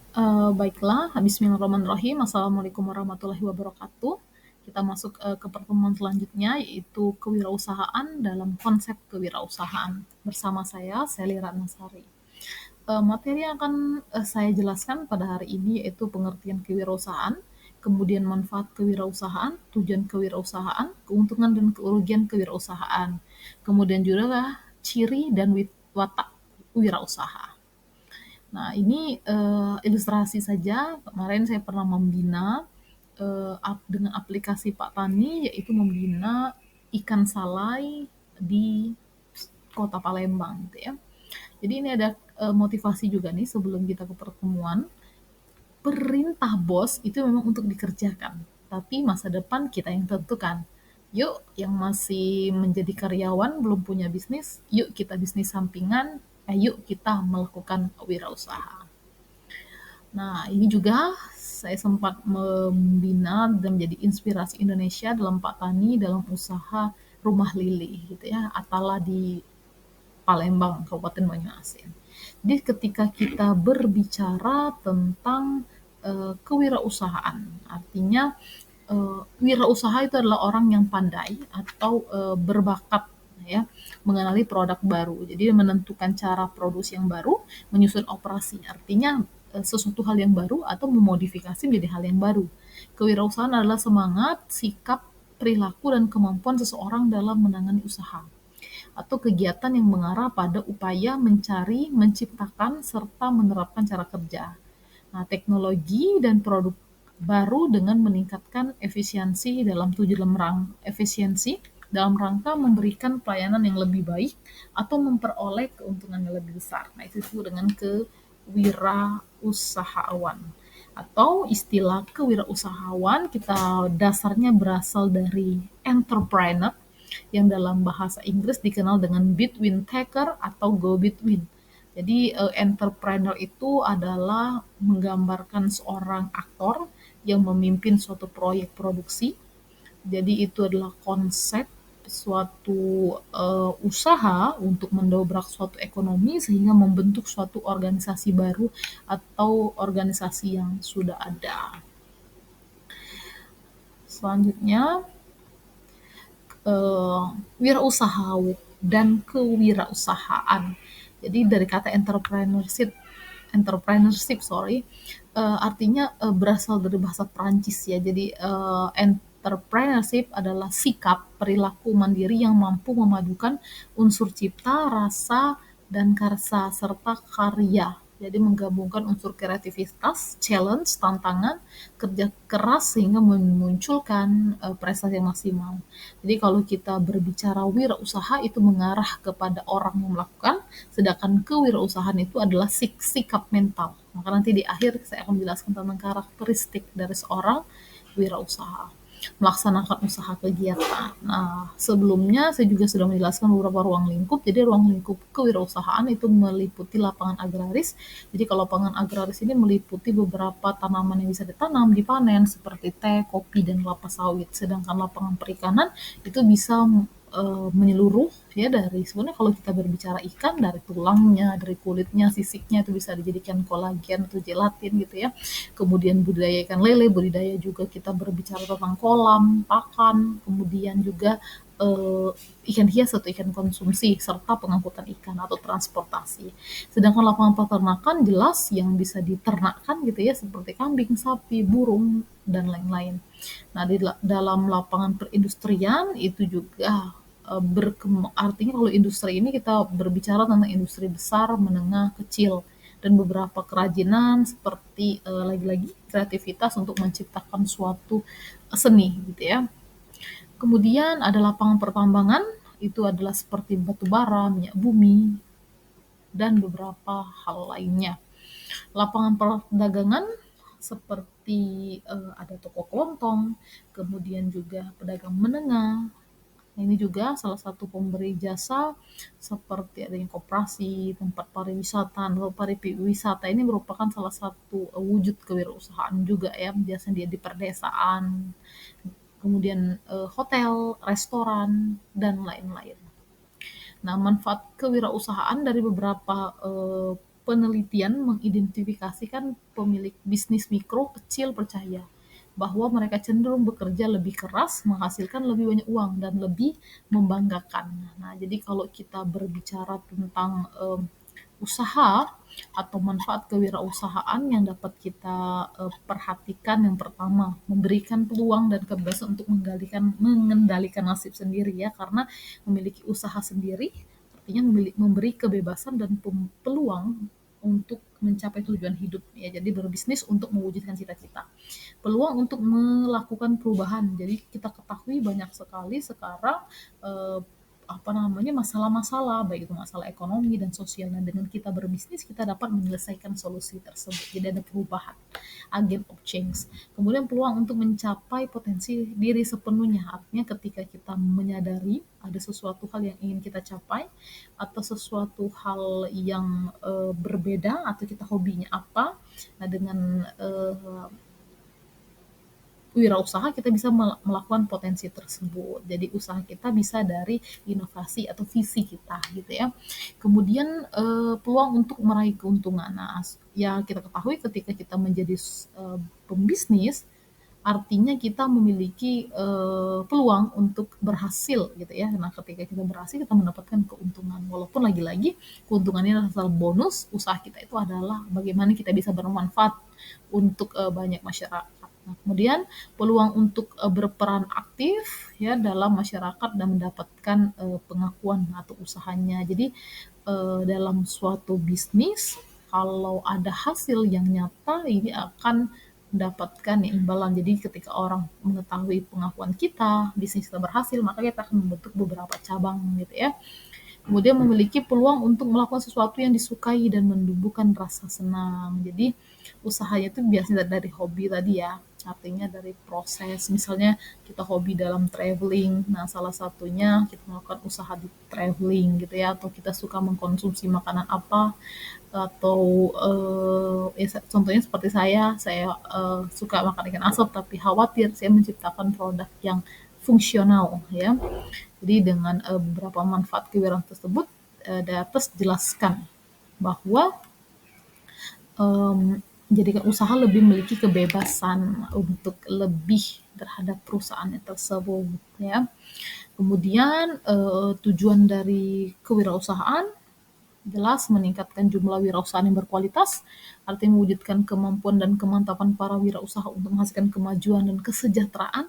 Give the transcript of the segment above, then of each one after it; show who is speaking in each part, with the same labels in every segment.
Speaker 1: Baiklah, bismillahirrahmanirrahim. Assalamualaikum warahmatullahi wabarakatuh. Kita masuk ke pertemuan selanjutnya, yaitu kewirausahaan dalam konsep kewirausahaan. Bersama saya, Sally Ratnasari. Materi yang akan saya jelaskan pada hari ini yaitu pengertian kewirausahaan, kemudian manfaat kewirausahaan, tujuan kewirausahaan, keuntungan dan kerugian kewirausahaan, kemudian juga ciri dan watak wirausaha. Nah, ini ilustrasi saja. Kemarin saya pernah membina dengan aplikasi Pak Tani, yaitu membina ikan salai di Kota Palembang, gitu ya. Jadi ini ada motivasi juga nih sebelum kita ke pertemuan. Perintah bos itu memang untuk dikerjakan, tapi masa depan kita yang tentukan. Yuk, yang masih menjadi karyawan belum punya bisnis, yuk kita bisnis sampingan, yuk kita melakukan wirausaha. Nah, ini juga saya sempat membina dan menjadi inspirasi Indonesia dalam Pak Tani dalam usaha rumah lili gitu ya, Atala di Palembang, Kabupaten Banyuasin. Jadi ketika kita berbicara tentang kewirausahaan, artinya wirausaha itu adalah orang yang pandai atau berbakat ya mengenali produk baru. Jadi menentukan cara produksi yang baru, menyusun operasi. Artinya sesuatu hal yang baru atau memodifikasi menjadi hal yang baru. Kewirausahaan adalah semangat, sikap, perilaku dan kemampuan seseorang dalam menangani usaha atau kegiatan yang mengarah pada upaya mencari, menciptakan, serta menerapkan cara kerja. Nah, teknologi dan produk baru dengan meningkatkan efisiensi dalam rangka memberikan pelayanan yang lebih baik atau memperoleh keuntungan yang lebih besar. Nah, itu disebut dengan kewirausahaan atau istilah kewirausahaan kita dasarnya berasal dari entrepreneur yang dalam bahasa Inggris dikenal dengan between taker atau go between. Jadi entrepreneur itu adalah menggambarkan seorang aktor yang memimpin suatu proyek produksi. Jadi itu adalah konsep suatu usaha untuk mendobrak suatu ekonomi sehingga membentuk suatu organisasi baru atau organisasi yang sudah ada. Selanjutnya wirausaha dan kewirausahaan. Jadi dari kata artinya berasal dari bahasa Perancis ya. Jadi entrepreneurship adalah sikap perilaku mandiri yang mampu memadukan unsur cipta, rasa, dan karsa serta karya. Jadi menggabungkan unsur kreativitas, challenge, tantangan, kerja keras sehingga memunculkan prestasi yang maksimal. Jadi kalau kita berbicara wirausaha itu mengarah kepada orang yang melakukan, sedangkan kewirausahaan itu adalah sikap mental. Maka nanti di akhir saya akan menjelaskan tentang karakteristik dari seorang wirausaha melaksanakan usaha kegiatan. Nah, sebelumnya saya juga sudah menjelaskan beberapa ruang lingkup. Jadi ruang lingkup kewirausahaan itu meliputi lapangan agraris. Jadi kalau lapangan agraris ini meliputi beberapa tanaman yang bisa ditanam, dipanen seperti teh, kopi, dan kelapa sawit. Sedangkan lapangan perikanan itu bisa menyeluruh ya dari sebenarnya kalau kita berbicara ikan dari tulangnya, dari kulitnya, sisiknya itu bisa dijadikan kolagen atau gelatin gitu ya. Kemudian budidaya ikan lele, budidaya juga kita berbicara tentang kolam, pakan, kemudian juga ikan hias atau ikan konsumsi serta pengangkutan ikan atau transportasi. Sedangkan lapangan peternakan jelas yang bisa diternakkan gitu ya seperti kambing, sapi, burung dan lain-lain. Nah, di dalam lapangan perindustrian itu juga artinya kalau industri ini kita berbicara tentang industri besar, menengah, kecil dan beberapa kerajinan seperti lagi-lagi kreativitas untuk menciptakan suatu seni gitu ya. Kemudian ada lapangan pertambangan, itu adalah seperti batu bara, minyak bumi, dan beberapa hal lainnya. Lapangan perdagangan seperti ada toko kelontong, kemudian juga pedagang menengah. Nah, ini juga salah satu pemberi jasa seperti adanya koperasi, tempat pariwisata. Nah, pariwisata ini merupakan salah satu wujud kewirausahaan juga ya, biasanya dia di perdesaan, kemudian hotel, restoran, dan lain-lain. Nah, manfaat kewirausahaan dari beberapa penelitian mengidentifikasikan pemilik bisnis mikro kecil percaya bahwa mereka cenderung bekerja lebih keras, menghasilkan lebih banyak uang, dan lebih membanggakan. Nah, jadi kalau kita berbicara tentang usaha atau manfaat kewirausahaan yang dapat kita perhatikan, yang pertama memberikan peluang dan kebebasan untuk mengendalikan nasib sendiri ya, karena memiliki usaha sendiri artinya memberi kebebasan dan peluang untuk mencapai tujuan hidup ya, jadi berbisnis untuk mewujudkan cita-cita. Peluang untuk melakukan perubahan, jadi kita ketahui banyak sekali sekarang eh, masalah-masalah, baik itu masalah ekonomi dan sosial. Nah, dengan kita berbisnis kita dapat menyelesaikan solusi tersebut. Jadi ada perubahan, agent of change. Kemudian peluang untuk mencapai potensi diri sepenuhnya. Artinya ketika kita menyadari ada sesuatu hal yang ingin kita capai atau sesuatu hal yang berbeda, atau kita hobinya apa. Nah, dengan wirausaha kita bisa melakukan potensi tersebut. Jadi usaha kita bisa dari inovasi atau visi kita gitu ya. Kemudian peluang untuk meraih keuntungan. Nah, ya kita ketahui ketika kita menjadi pembisnis artinya kita memiliki peluang untuk berhasil gitu ya. Nah, ketika kita berhasil kita mendapatkan keuntungan. Walaupun lagi-lagi keuntungannya adalah bonus, usaha kita itu adalah bagaimana kita bisa bermanfaat untuk banyak masyarakat. Nah, kemudian peluang untuk berperan aktif ya dalam masyarakat dan mendapatkan pengakuan atau usahanya. Jadi dalam suatu bisnis kalau ada hasil yang nyata ini akan mendapatkan imbalan. Jadi ketika orang mengetahui pengakuan kita, bisnis kita berhasil, maka kita akan membentuk beberapa cabang gitu ya. Kemudian memiliki peluang untuk melakukan sesuatu yang disukai dan menumbuhkan rasa senang. Jadi usahanya itu biasanya dari hobi tadi ya, artinya dari proses. Misalnya kita hobi dalam traveling, nah salah satunya kita melakukan usaha di traveling gitu ya, atau kita suka mengkonsumsi makanan apa, atau contohnya seperti saya suka makan ikan asap tapi khawatir saya menciptakan produk yang fungsional ya. Jadi dengan beberapa manfaat kewirausahaan tersebut di atas jelaskan bahwa menjadikan usaha lebih memiliki kebebasan untuk lebih terhadap perusahaannya tersebut ya. Kemudian tujuan dari kewirausahaan jelas meningkatkan jumlah wirausahaan yang berkualitas, artinya mewujudkan kemampuan dan kemantapan para wirausaha untuk menghasilkan kemajuan dan kesejahteraan,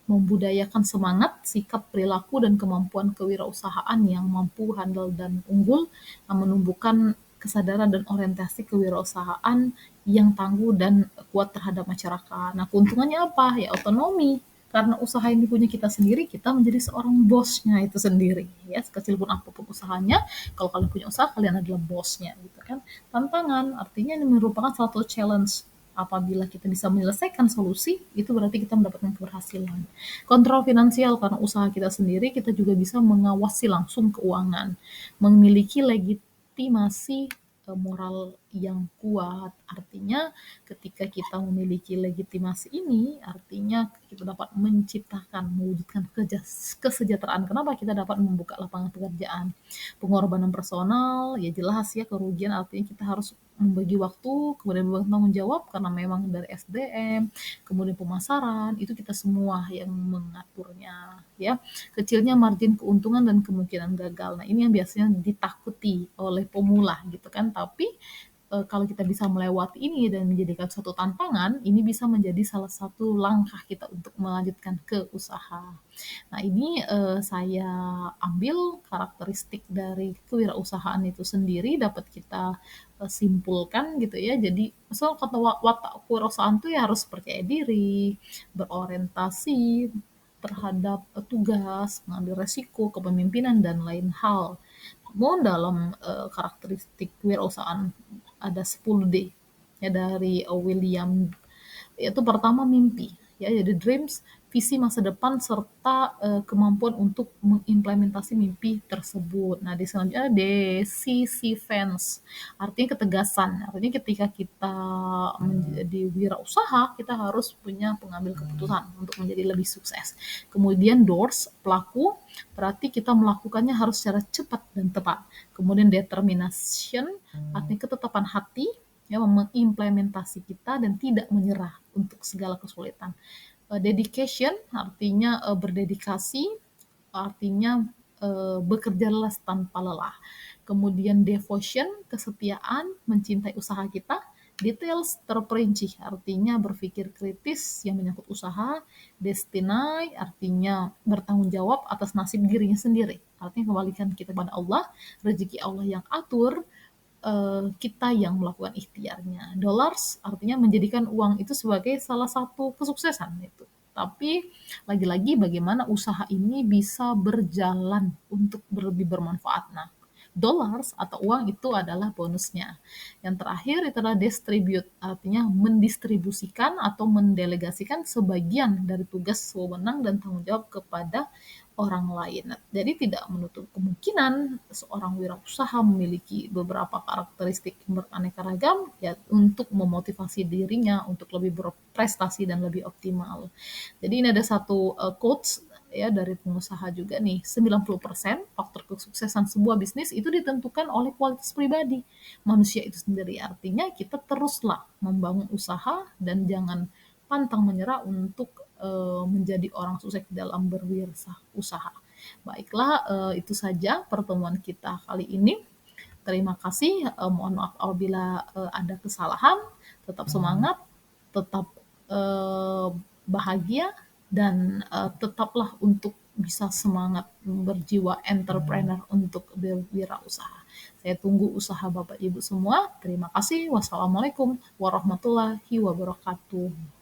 Speaker 1: membudayakan semangat, sikap, perilaku, dan kemampuan kewirausahaan yang mampu, handal, dan unggul, menumbuhkan kesadaran dan orientasi kewirausahaan yang tangguh dan kuat terhadap masyarakat. Nah, keuntungannya apa? Ya otonomi. Karena usaha yang dipunya kita sendiri, kita menjadi seorang bosnya itu sendiri. Ya, sekecil pun apapun usahanya, kalau kalian punya usaha, kalian adalah bosnya, gitu kan. Tantangan, artinya ini merupakan satu challenge. Apabila kita bisa menyelesaikan solusi, itu berarti kita mendapatkan keberhasilan. Kontrol finansial, karena usaha kita sendiri, kita juga bisa mengawasi langsung keuangan. Memiliki legitimasi moral yang kuat. Artinya ketika kita memiliki legitimasi ini, artinya kita dapat menciptakan, mewujudkan kesejahteraan. Kenapa? Kita dapat membuka lapangan pekerjaan. Pengorbanan personal, ya jelas ya, kerugian artinya kita harus membagi waktu, kemudian bertanggung jawab karena memang dari SDM, kemudian pemasaran, itu kita semua yang mengaturnya ya. Kecilnya margin keuntungan dan kemungkinan gagal. Nah, ini yang biasanya ditakuti oleh pemula gitu kan, tapi kalau kita bisa melewati ini dan menjadikan suatu tantangan, ini bisa menjadi salah satu langkah kita untuk melanjutkan ke usaha. Nah, ini saya ambil karakteristik dari kewirausahaan itu sendiri dapat kita simpulkan gitu ya. Jadi, misal kata watak kewirausahaan itu ya harus percaya diri, berorientasi terhadap tugas, mengambil resiko, kepemimpinan dan lain hal. Namun dalam karakteristik kewirausahaan ada 10D ya dari William, yaitu pertama mimpi ya, jadi dreams visi masa depan serta kemampuan untuk mengimplementasi mimpi tersebut. Nah, di selanjutnya decisiveness, artinya ketegasan. Artinya ketika kita menjadi wirausaha, kita harus punya pengambil keputusan untuk menjadi lebih sukses. Kemudian doers, pelaku, berarti kita melakukannya harus secara cepat dan tepat. Kemudian determination, artinya ketetapan hati, ya, mengimplementasi kita dan tidak menyerah untuk segala kesulitan. Dedication artinya berdedikasi, artinya bekerja lelas tanpa lelah. Kemudian devotion, kesetiaan, mencintai usaha kita. Details, terperinci, artinya berpikir kritis yang menyangkut usaha. Destiny, artinya bertanggung jawab atas nasib dirinya sendiri. Artinya kembalikan kita pada Allah, rezeki Allah yang atur, kita yang melakukan ikhtiarnya. Dollars artinya menjadikan uang itu sebagai salah satu kesuksesan itu. Tapi lagi-lagi bagaimana usaha ini bisa berjalan untuk lebih bermanfaat. Nah, dollars atau uang itu adalah bonusnya. Yang terakhir itu adalah distribute, artinya mendistribusikan atau mendelegasikan sebagian dari tugas, wewenang, dan tanggung jawab kepada orang lain. Jadi tidak menutup kemungkinan seorang wirausaha memiliki beberapa karakteristik yang beraneka ragam ya untuk memotivasi dirinya untuk lebih berprestasi dan lebih optimal. Jadi ini ada satu quotes ya dari pengusaha juga nih, 90% faktor kesuksesan sebuah bisnis itu ditentukan oleh kualitas pribadi manusia itu sendiri. Artinya kita teruslah membangun usaha dan jangan pantang menyerah untuk menjadi orang sukses dalam berwirausaha. Baiklah, itu saja pertemuan kita kali ini. Terima kasih. Mohon maaf apabila ada kesalahan. Tetap semangat, tetap bahagia, dan tetaplah untuk bisa semangat berjiwa entrepreneur untuk berwirausaha. Saya tunggu usaha Bapak Ibu semua. Terima kasih. Wassalamualaikum warahmatullahi wabarakatuh.